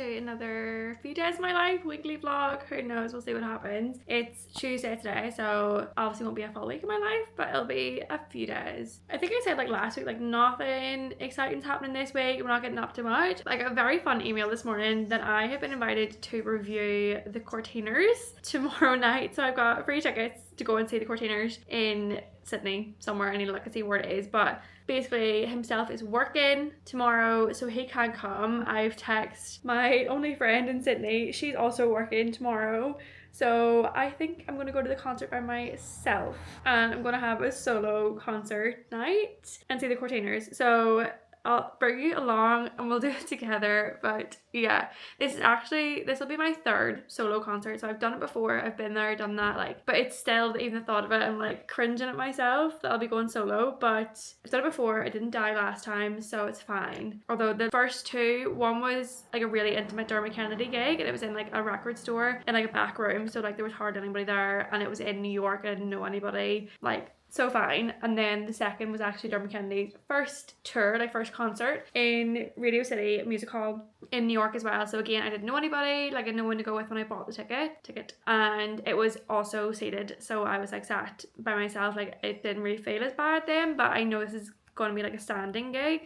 to another few days of my life weekly vlog. Who knows, we'll see what happens. It's Tuesday today, so obviously won't be a full week of my life, but it'll be a few days. I think I said like last week, like nothing exciting's happening this week, we're not getting up too much. Like a very fun email this morning that I have been invited to review the Courteeners tomorrow night. So I've got free tickets to go and see the Courteeners in Sydney somewhere. I need to look and see where it is, but basically himself is working tomorrow, so he can't come. I've texted my only friend in Sydney, she's also working tomorrow, so I think I'm gonna go to the concert by myself, and I'm gonna have a solo concert night and see the Courteeners. So I'll bring you along and we'll do it together. But yeah, this will be my third solo concert. So I've done it before, I've been there, done that, like, but it's still, even the thought of it, I'm like cringing at myself that I'll be going solo. But I've done it before, I didn't die last time, so it's fine. Although the first two, one was like a really intimate Dermot Kennedy gig, and it was in like a record store in like a back room, so like there was hardly anybody there, and it was in New York and I didn't know anybody, like, so fine. And then the second was actually Dermot Kennedy's first tour, like first concert in Radio City Music Hall in New York as well. So again, I didn't know anybody, like I had no one to go with when I bought the ticket, and it was also seated, so I was like sat by myself. Like it didn't really feel as bad then, but I know this is going to be like a standing gig,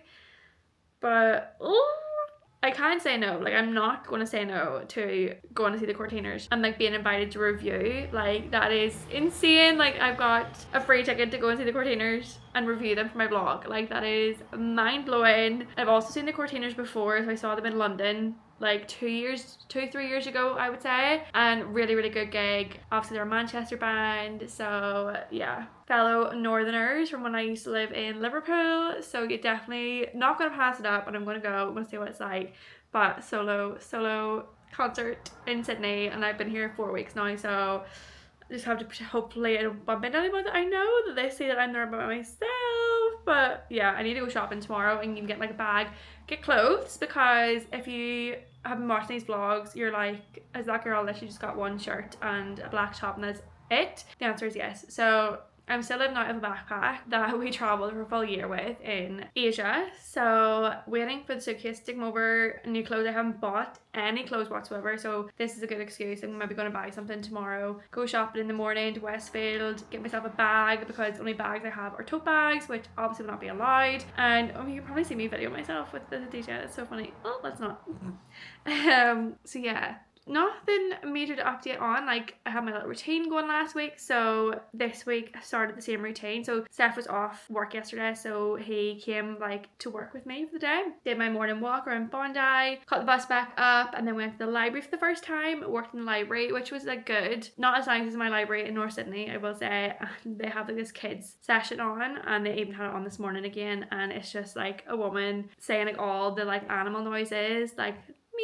but I can't say no. Like I'm not going to say no to going to see the Courteeners and like being invited to review. Like that is insane. Like I've got a free ticket to go and see the Courteeners and review them for my vlog. Like that is mind blowing. I've also seen the Courteeners before, so I saw them in London like 3 years ago, I would say, and really good gig. Obviously they're a Manchester band, so yeah, fellow northerners from when I used to live in Liverpool, so you're definitely not going to pass it up, and I'm going to see what it's like. But solo concert in Sydney, and I've been here 4 weeks now, so I just have to hopefully I don't bump into anybody that I know, that they say that I'm there by myself. But yeah, I need to go shopping tomorrow and even get like a bag, get clothes, because if you have been watching these vlogs, you're like, is that girl that she just got one shirt and a black top and that's it? The answer is yes. So I'm still living out of a backpack that we travelled for a full year with in Asia. So waiting for the suitcase to come over, new clothes. I haven't bought any clothes whatsoever, so this is a good excuse. I'm maybe going to buy something tomorrow, go shopping in the morning to Westfield, get myself a bag, because the only bags I have are tote bags, which obviously will not be allowed. And you can probably see me video myself with the DJ. It's so funny. Oh, that's not. So yeah, nothing major to update on. Like I had my little routine going last week, so this week I started the same routine. So Steph was off work yesterday, so he came like to work with me for the day, did my morning walk around Bondi, caught the bus back up, and then went to the library for the first time. Worked in the library, which was like good, not as nice as my library in North Sydney, I will say. And they have like this kids session on, and they even had it on this morning again, and it's just like a woman saying like all the like animal noises, like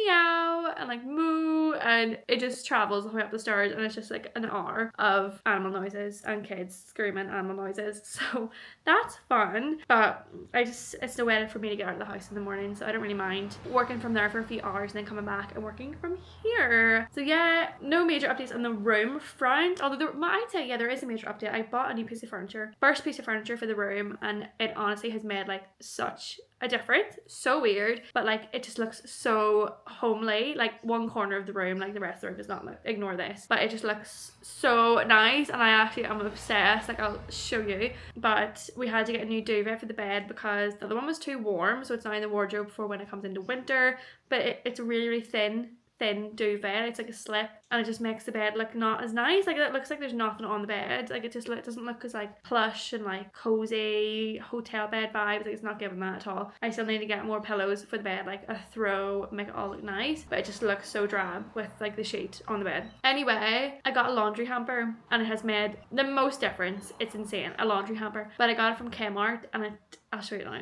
meow and like moo, and it just travels all the way up the stairs, and it's just like an hour of animal noises and kids screaming animal noises, so that's fun. But it's no way for me to get out of the house in the morning, so I don't really mind working from there for a few hours and then coming back and working from here. So yeah, no major updates on the room front, although I'd say yeah, there is a major update. I bought a new piece of furniture, first piece of furniture for the room, and it honestly has made like such a difference. So weird, but like it just looks so homely. Like one corner of the room, like the rest of the room does not look, ignore this, but it just looks so nice, and I actually am obsessed. Like I'll show you. But we had to get a new duvet for the bed because the other one was too warm, so it's now in the wardrobe for when it comes into winter. But it's really thin duvet. It's like a slip, and it just makes the bed look not as nice. Like it looks like there's nothing on the bed. Like it doesn't look as like plush and like cozy hotel bed vibes. Like it's not giving that at all. I still need to get more pillows for the bed, like a throw, make it all look nice, but it just looks so drab with like the sheet on the bed. Anyway, I got a laundry hamper, and it has made the most difference. It's insane, a laundry hamper. But I got it from Kmart, and I'll show you now.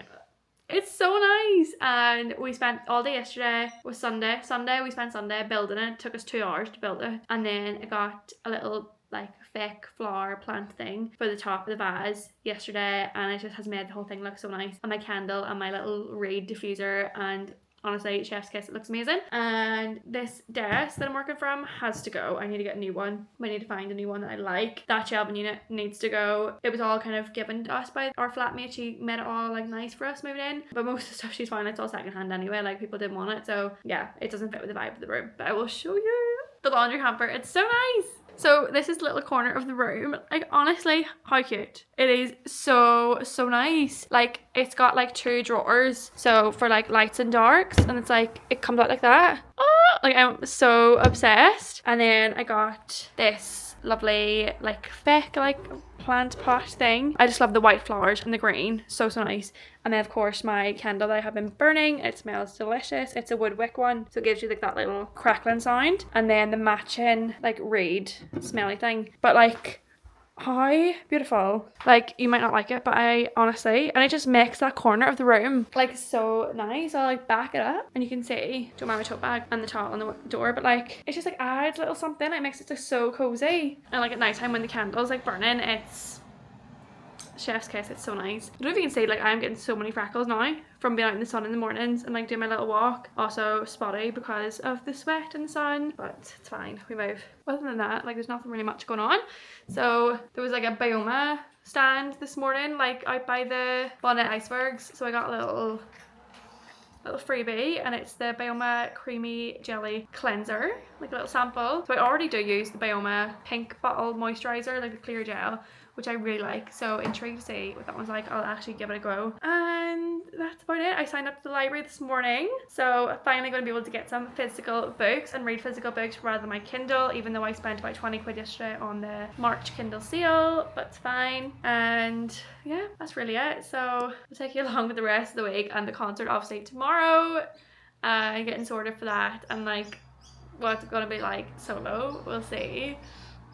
It's so nice, and we spent all day yesterday. Was Sunday we spent Sunday building it. It took us 2 hours to build it, and then I got a little like fake flower plant thing for the top of the vase yesterday, and it just has made the whole thing look so nice. And my candle and my little reed diffuser, and honestly, chef's kiss, it looks amazing. And this desk that I'm working from has to go. I need to get a new one. I need to find a new one that I like. That shelving unit needs to go. It was all kind of given to us by our flatmate. She made it all like nice for us moving in, but most of the stuff she's fine, it's all secondhand anyway, like people didn't want it, so yeah, it doesn't fit with the vibe of the room. But I will show you the laundry hamper. It's so nice. So this is the little corner of the room. Like honestly, how cute. It is so nice. Like it's got like 2 drawers, so for like lights and darks, and it's like it comes out like that. Oh, like I'm so obsessed. And then I got this lovely like fake like plant pot thing. I just love the white flowers and the green, so nice. And then of course my candle that I have been burning, it smells delicious. It's a wood wick one, so it gives you like that little crackling sound. And then the matching like reed smelly thing, but like how beautiful. Like you might not like it, but I honestly, and it just makes that corner of the room like so nice. I'll like back it up and you can see, don't mind my tote bag and the towel on the door, but like it just like adds a little something. It makes it like so cozy. And like at night time when the candle's like burning, it's chef's kiss. It's so nice. I don't know if you can see, like I'm getting so many freckles now from being out in the sun in the mornings and like doing my little walk. Also spotty because of the sweat and the sun, but it's fine, we move. Other than that, like there's nothing really much going on. So there was like a bioma stand this morning like out by the Bondi icebergs, so I got a little freebie, and it's the Bioma creamy jelly cleanser, like a little sample. So I already do use the Bioma pink bottle moisturizer, like the clear gel, which I really like, so intrigued to see what that one's like. I'll actually give it a go. And that's about it. I signed up to the library this morning, so I'm finally going to be able to get some physical books and read physical books rather than my Kindle, even though I spent about 20 quid yesterday on the March Kindle sale, but it's fine. And yeah, that's really it. So I'll take you along with the rest of the week and the concert obviously tomorrow, and getting sorted for that, and like what's it gonna be like solo, we'll see.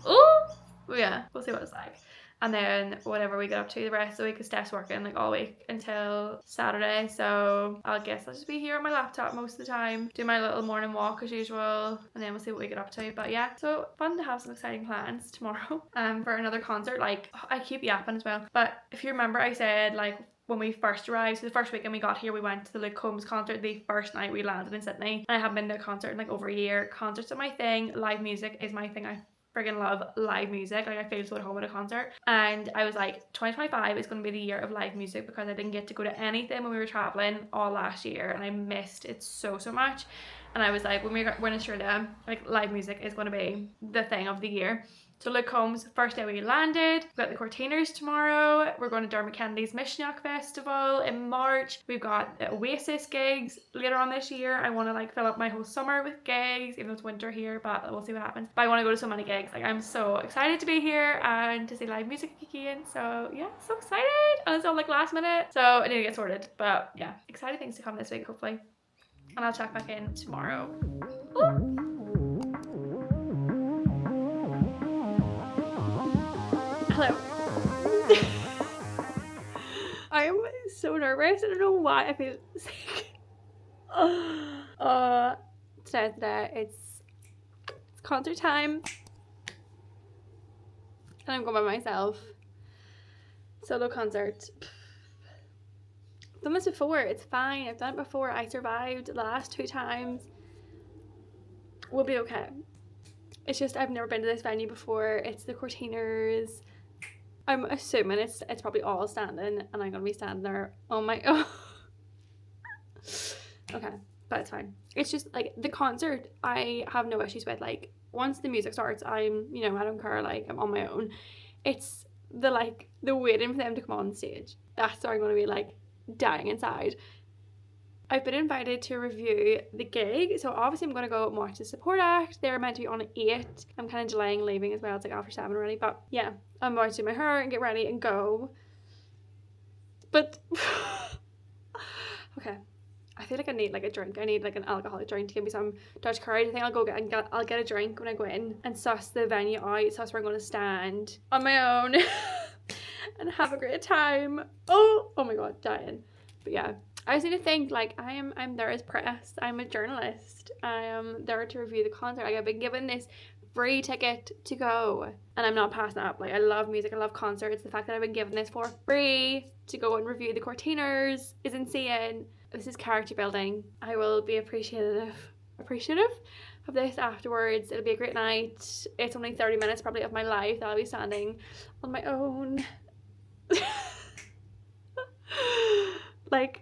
Oh yeah, we'll see what it's like. And then whatever we get up to the rest of the week, because Steph's working like all week until Saturday, so I guess I'll just be here on my laptop most of the time, do my little morning walk as usual, and then we'll see what we get up to. But yeah, so fun to have some exciting plans tomorrow for another concert. Like I keep yapping as well, but if you remember, I said like when we first arrived, so the first weekend we got here, we went to the Luke Combs concert the first night we landed in Sydney, and I haven't been to a concert in like over a year. Concerts are my thing, live music is my thing. I friggin' love live music. Like I feel so at home at a concert, and I was like 2025 is going to be the year of live music, because I didn't get to go to anything when we were traveling all last year, and I missed it so much. And I was like, when we're in Australia, like live music is going to be the thing of the year. So Luke Combs, first day we landed. We've got the Courteeners tomorrow. We're going to Dermot Kennedy's Mishnak Festival in March. We've got Oasis gigs later on this year. I want to like fill up my whole summer with gigs, even though it's winter here, but we'll see what happens. But I want to go to so many gigs. Like I'm so excited to be here and to see live music again. So yeah, so excited. And it's all like last minute, so I need to get sorted. But yeah, exciting things to come this week hopefully. And I'll check back in tomorrow. Ooh. Hello. I am so nervous. I don't know why I feel sick. Today it's concert time, and I'm going by myself. Solo concert. I've done this before. It's fine. I've done it before. I survived the last 2 times. We'll be okay. It's just I've never been to this venue before. It's the Courteeners. I'm assuming it's probably all standing, and I'm gonna be standing there on my own. Okay, but it's fine. It's just like the concert I have no issues with. Like once the music starts, I'm, you know, I don't care, like I'm on my own. It's the waiting for them to come on stage. That's where I'm gonna be like dying inside. I've been invited to review the gig, so obviously I'm going to go and watch the support act. They're meant to be on at 8. I'm kind of delaying leaving as well. It's like after 7 already, but yeah, I'm about to do my hair and get ready and go. But okay, I feel like I need like a drink. I need like an alcoholic drink to give me some Dutch courage. I think I'll get a drink when I go in and suss the venue out, suss where I'm going to stand on my own and have a great time. Oh my god, dying. But yeah, I just need to think like I'm there as press. I'm a journalist. I am there to review the concert. Like I've been given this free ticket to go, and I'm not passing up. Like I love music, I love concerts. The fact that I've been given this for free to go and review the Courteeners is insane. This is character building. I will be appreciative of this afterwards. It'll be a great night. It's only 30 minutes probably of my life that I'll be standing on my own. Like,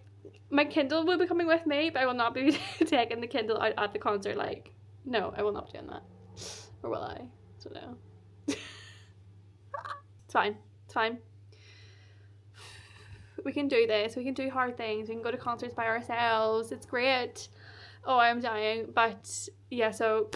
my Kindle will be coming with me, but I will not be taking the Kindle out at the concert. Like, no, I will not be doing that. Or will I? I don't know. It's fine. It's fine. We can do this. We can do hard things. We can go to concerts by ourselves. It's great. Oh, I'm dying. But yeah, so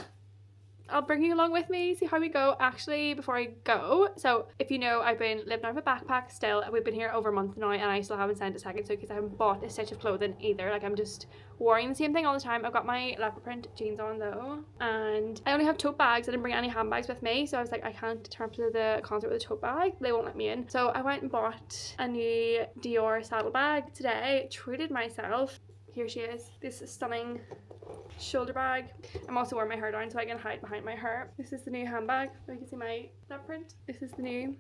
I'll bring you along with me, see how we go. Actually, before I go, so if you know, I've been living out of a backpack still. We've been here over a month now, and I still haven't sent a second suit because I haven't bought a stitch of clothing either. Like, I'm just wearing the same thing all the time. I've got my leopard print jeans on though, and I only have tote bags. I didn't bring any handbags with me, so I was like, I can't turn up to the concert with a tote bag. They won't let me in. So I went and bought a new Dior saddlebag today. Treated myself. Here she is. This stunning shoulder bag. I'm also wearing my hair down so I can hide behind my hair. This is the new handbag. You can see my leopard print. This is the new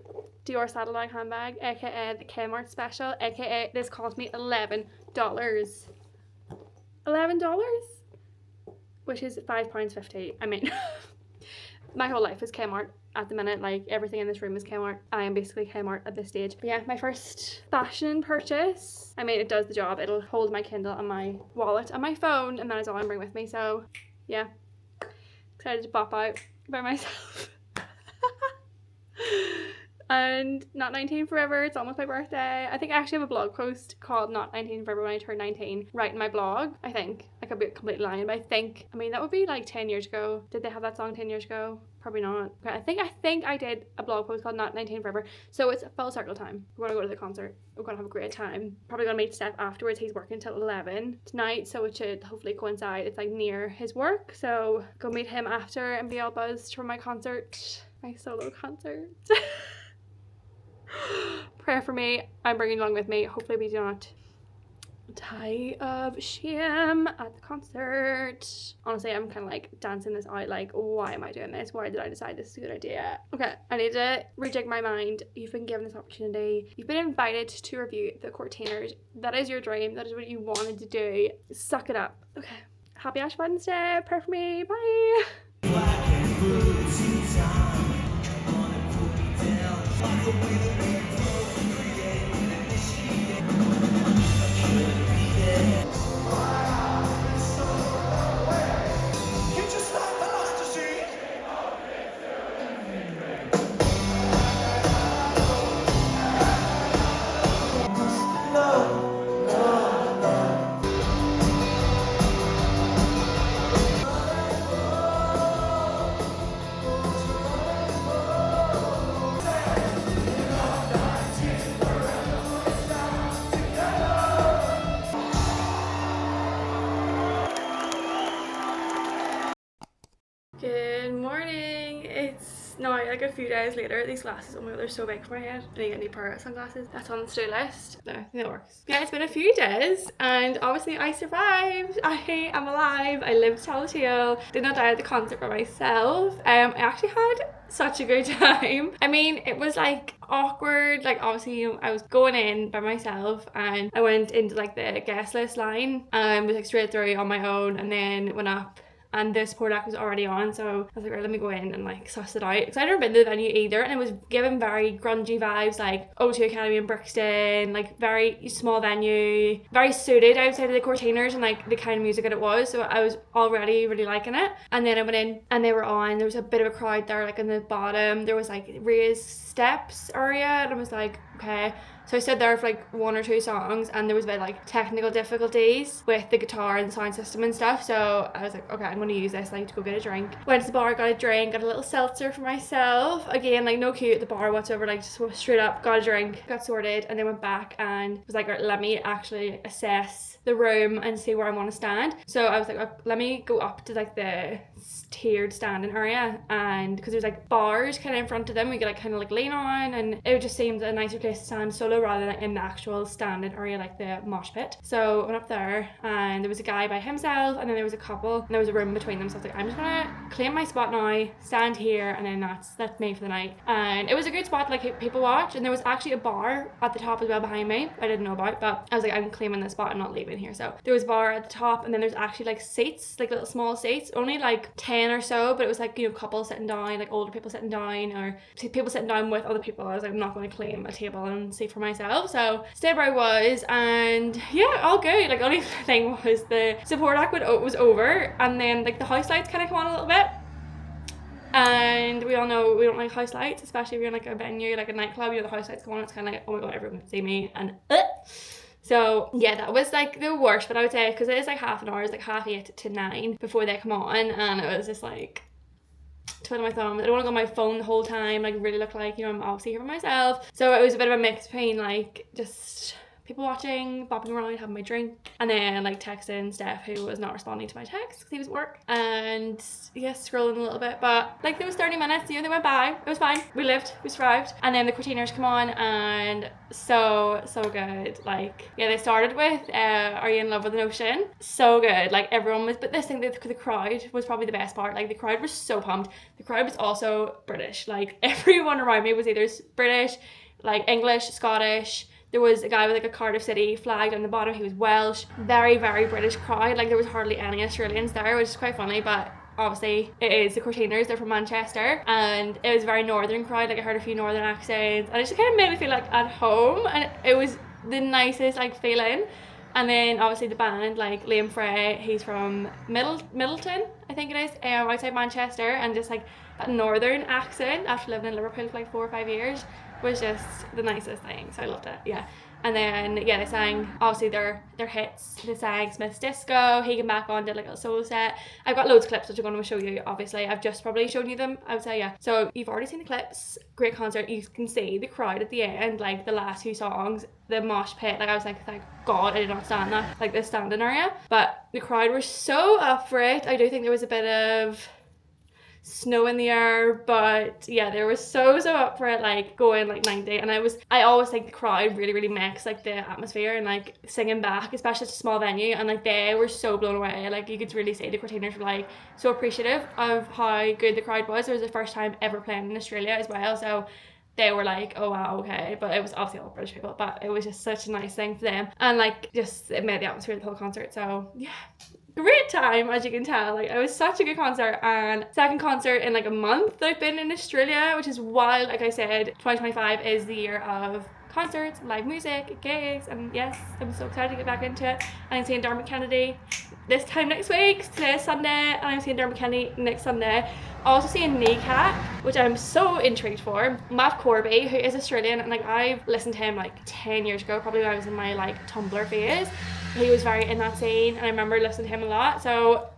Dior saddlebag handbag, aka the Kmart special, aka this cost me $11. $11? Which is £5.50. I mean, my whole life is Kmart at the minute. Like, everything in this room is Kmart. I am basically Kmart at this stage. But yeah, my first fashion purchase. I mean, it does the job. It'll hold my Kindle and my wallet and my phone, and that is all I'm bringing with me. So yeah, excited to pop out by myself. And not 19 forever. It's almost my birthday. I think I actually have a blog post called Not 19 Forever when I turned 19 right in my blog. I think. I could be completely lying, but I mean that would be like 10 years ago. Did they have that song 10 years ago? Probably not. Okay, I think I did a blog post called Not 19 Forever. So it's full circle time. We're gonna go to the concert. We're gonna have a great time. Probably gonna meet Steph afterwards. He's working till 11 tonight, so it should hopefully coincide. It's like near his work, so go meet him after and be all buzzed for my concert, my solo concert. Prayer for me. I'm bringing along with me. Hopefully we do not die of shame at the concert. Honestly, I'm kind of like dancing this out, like, why am I doing this? Why did I decide this is a good idea? Okay, I need to rejig my mind. You've been given this opportunity. You've been invited to review the Courteeners. That is your dream. That is what you wanted to do. Suck it up. Okay, happy Ash Wednesday. Pray for me. Bye. Good morning. It's now like a few days later. These glasses, oh my god, they're so big for my head. I need to get new pair of sunglasses. That's on the to-do list. No, I think it works. Yeah, it's been a few days and obviously I survived. I am alive. I lived to tell the tale. Did not die at the concert by myself. I actually had such a good time. I mean, it was like awkward. Like, obviously, I was going in by myself and I went into like the guest list line and was like straight through on my own, and then went up and the support act was already on, so I was like, right, let me go in and like suss it out, because I'd never been to the venue either, and it was given very grungy vibes, like O2 Academy in Brixton, like very small venue, very suited outside of the Courteeners and like the kind of music that it was, so I was already really liking it. And then I went in and they were on, there was a bit of a crowd there, like in the bottom there was like raised steps area, and I was like, okay. So I stood there for like one or two songs, and there was a bit like technical difficulties with the guitar and the sound system and stuff, so I was like, okay, I'm going to use this like to go get a drink. Went to the bar, got a drink, got a little seltzer for myself, again like no queue at the bar whatsoever, like just straight up got a drink, got sorted, and then went back and was like, right, let me actually assess the room and see where I want to stand. So I was like, let me go up to like the tiered standing area, and because there's like bars kind of in front of them we could like kind of like lean on, and it just seemed a nicer place to stand solo rather than in the actual standing area, like the mosh pit. So I went up there and there was a guy by himself and then there was a couple and there was a room between them. So I was like, I'm just gonna claim my spot now, stand here, and then that's me for the night. And it was a good spot, like people watch, and there was actually a bar at the top as well behind me I didn't know about, but I was like, I'm claiming this spot, I'm not leaving here. So there was a bar at the top and then there's actually like seats, like little small seats, only like 10 or so, but it was like, you know, couples sitting down, like older people sitting down or people sitting down with other people. I was like, I'm not going to claim a table and see for myself. So stayed where I was, and yeah, all good. Like only thing was the support act was over, and then like the house lights kind of come on a little bit. And we all know we don't like house lights, especially if you're in like a venue, like a nightclub, you know, the house lights come on, it's kind of like, oh my god, everyone can see me, and so yeah, that was like the worst. But I would say, because it is like half an hour, it's like 8:30 to 9 before they come on, and it was just like twiddling my thumb. I don't want to go on my phone the whole time, like really look like, you know, I'm obviously here for myself. So it was a bit of a mix between like just people watching, bopping around, having my drink, and then like texting Steph, who was not responding to my text because he was at work, and yeah, scrolling a little bit. But like those 30 minutes, you know, they went by. It was fine. We lived, we survived. And then the Courteeners come on, and so good. Like yeah, they started with Are You in Love with an Ocean? So good. Like everyone was, but this thing, the crowd was probably the best part. Like the crowd was so pumped. The crowd was also British. Like everyone around me was either British, like English, Scottish. There was a guy with like a Cardiff City flag on the bottom, he was Welsh. Very, very British crowd. Like there was hardly any Australians there, which is quite funny, but obviously it is the Courteeners, they're from Manchester, and it was a very northern crowd. Like I heard a few northern accents, and it just kind of made me feel like at home, and it was the nicest like feeling. And then obviously the band, like Liam Frey, he's from Middleton, I think it is, outside Manchester, and just like that northern accent after living in Liverpool for like 4 or 5 years was just the nicest thing. So I loved it, yeah. And then yeah, they sang obviously their hits. They sang Smith's Disco. He came back on, did like a solo set. I've got loads of clips which I'm going to show you. Obviously I've just probably shown you them, I would say, yeah. So you've already seen the clips. Great concert. You can see the crowd at the end, like the last few songs, the mosh pit. Like I was like, thank god I did not stand that, like the standing area. But the crowd were so up for it. I do think there was a bit of snow in the air, but yeah, they were so up for it, like going like 90. And I always think the crowd really makes like the atmosphere and like singing back, especially at a small venue, and like they were so blown away. Like you could really see the Courteeners were like so appreciative of how good the crowd was. It was the first time ever playing in Australia as well, so they were like, oh wow, okay. But it was obviously all British people, but it was just such a nice thing for them, and like just it made the atmosphere of the whole concert. So yeah, great time, as you can tell. Like it was such a good concert, and second concert in like a month that I've been in Australia, which is wild. Like I said, 2025 is the year of concerts, live music, gigs, and yes, I'm so excited to get back into it. And I'm seeing Dermot Kennedy this time next week. Today is Sunday, and I'm seeing Dermot Kennedy next Sunday. Also seeing Kneecat, which I'm so intrigued for. Matt Corby, who is Australian, and like I've listened to him like 10 years ago, probably when I was in my like Tumblr phase. He was very in that scene, and I remember listening to him a lot. So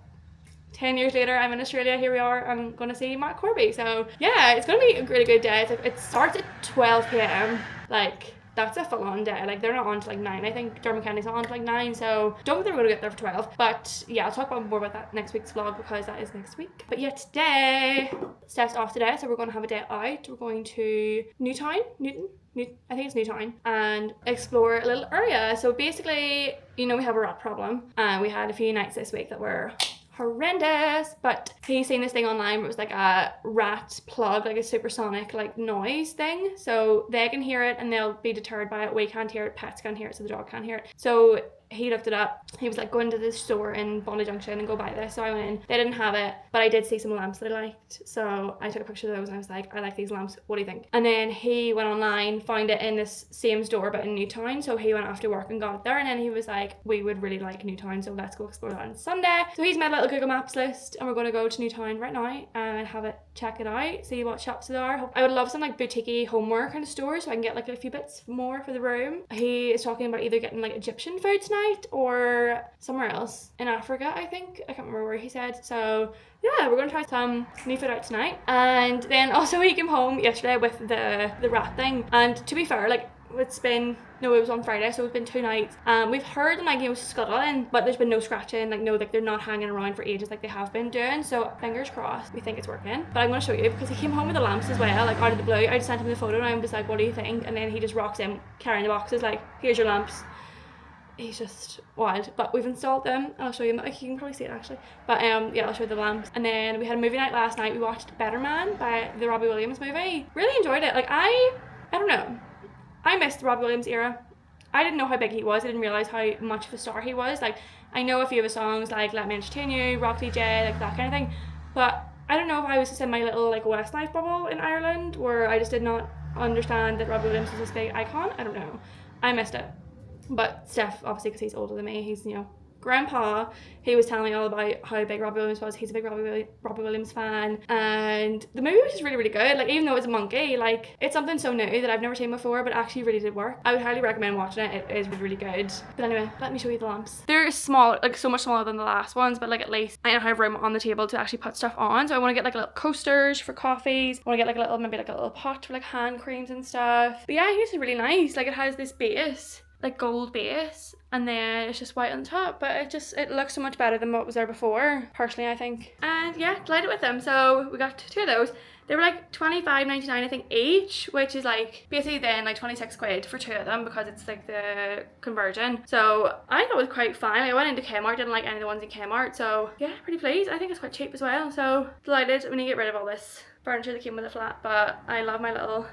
10 years later, I'm in Australia, here we are, I'm going to see Matt Corby. So yeah, it's going to be a really good day. It's like, it starts at 12 p.m. Like that's a full-on day. Like they're not on to like 9. I think Dermot Kennedy's not on to like 9, so don't think they're going to get there for 12. But yeah, I'll talk more about that next week's vlog, because that is next week. But yeah, today Steph's off today, so we're going to have a day out. We're going to Newtown, I think it's Newtown, and explore a little area. So basically, you know, we have a rat problem, and we had a few nights this week that were horrendous, but he's seen this thing online where it was like a rat plug, like a supersonic like noise thing, so they can hear it and they'll be deterred by it. We can't hear it, pets can't hear it, so the dog can't hear it. So he looked it up. He was like, go into this store in Bondi Junction and go buy this. So I went in. They didn't have it, but I did see some lamps that I liked, so I took a picture of those and I was like, I like these lamps, what do you think? And then he went online, found it in this same store but in Newtown, so he went after work and got it there, and then he was like, we would really like Newtown, so let's go explore that on Sunday. So he's made a little Google Maps list, and we're going to go to Newtown right now and have it, check it out, see what shops there are. I would love some like boutique homeware kind of stores, so I can get like a few bits more for the room. He is talking about either getting like Egyptian food tonight or somewhere else in Africa, I think. I can't remember where he said. So yeah, we're gonna try some new food out tonight. And then also he came home yesterday with the rat thing, and to be fair, like it was on Friday, so it's been 2 nights. We've heard them like, you know, scuttling, but there's been no scratching, like no, like they're not hanging around for ages like they have been doing, so fingers crossed, we think it's working. But I'm going to show you, because he came home with the lamps as well, like out of the blue. I just sent him the photo and I'm just like, what do you think? And then he just rocks in carrying the boxes like, here's your lamps. He's just wild. But we've installed them and I'll show you, like, you can probably see it actually, but yeah, I'll show you the lamps. And then we had a movie night last night. We watched Better Man, by the Robbie Williams movie. Really enjoyed it. Like I don't know, I missed the Robbie Williams era. I didn't know how big he was. I didn't realise how much of a star he was. Like, I know a few of his songs, like Let Me Entertain You, Rock DJ, like that kind of thing, but I don't know if I was just in my little like Westlife bubble in Ireland where I just did not understand that Robbie Williams was this big icon. I don't know. I missed it. But Steph, obviously, because he's older than me, he's, you know, grandpa, he was telling me all about how big Robbie Williams was. He's a big Robbie Williams fan, and the movie was just really, really good. Like, even though it's a monkey, like, it's something so new that I've never seen before, but actually really did work. I would highly recommend watching it. It is really, really good. But anyway, let me show you the lamps. They're small, like so much smaller than the last ones, but like at least I don't have room on the table to actually put stuff on. So I want to get like little coasters for coffees. I want to get like a little, maybe like a little pot for like hand creams and stuff. But yeah, it's really nice. Like, it has this base, like gold base, and then it's just white on top, but it looks so much better than what was there before, personally, I think. And yeah, delighted with them. So we got 2 of those. They were like $25.99 I think each, which is like basically then like 26 quid for 2 of them, because it's like the conversion. So I thought it was quite fine. I went into Kmart, didn't like any of the ones in Kmart, so yeah, pretty pleased. I think it's quite cheap as well, so delighted. We need to get rid of all this furniture that came with the flat, but I love my little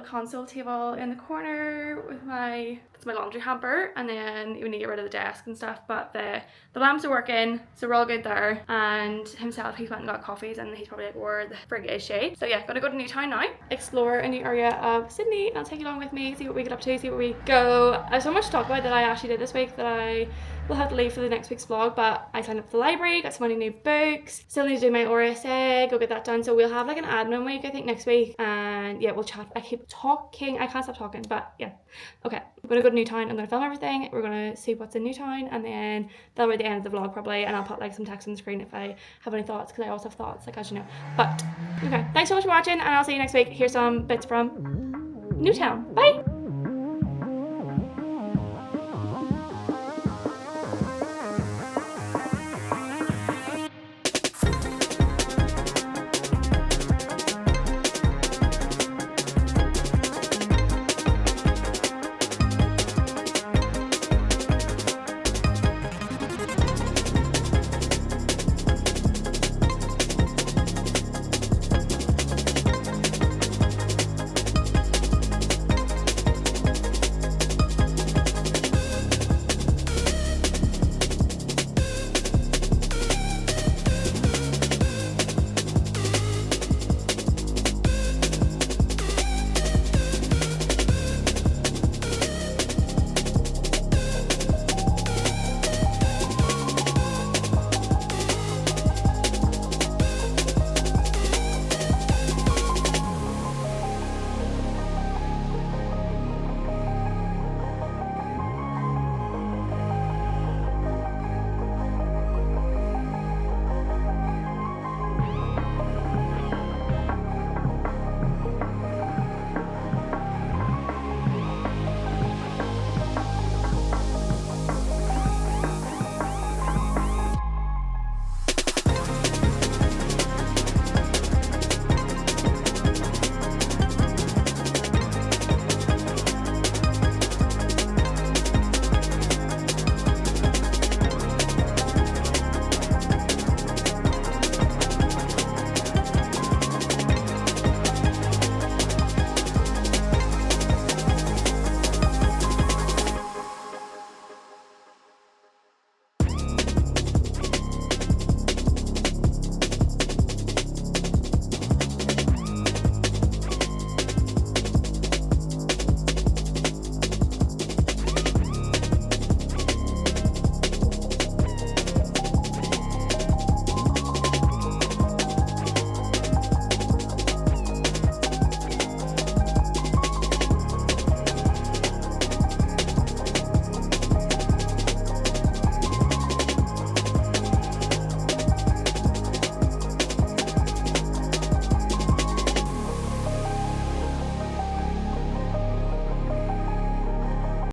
console table in the corner with that's my laundry hamper, and then we need to get rid of the desk and stuff, but the lamps are working, so we're all good there. And himself, he's went and got coffees, and he's probably like, where the frig is she? So yeah, gonna go to Newtown now, explore a new area of Sydney, and I'll take you along with me, see what we get up to, see where we go. I have so much to talk about that I actually did this week that I will have to leave for the next week's vlog, but I signed up for the library, got so many new books, still need to do my RSA, go get that done, so we'll have like an admin week I think next week, and yeah, we'll chat. I keep talking, I can't stop talking, but yeah. Okay, I'm gonna go to Newtown, I'm gonna film everything, we're gonna see what's in Newtown, and then that'll be the end of the vlog probably, and I'll put like some text on the screen if I have any thoughts, because I also have thoughts, like, as you know. But okay, thanks so much for watching, and I'll see you next week. Here's some bits from Newtown. Bye!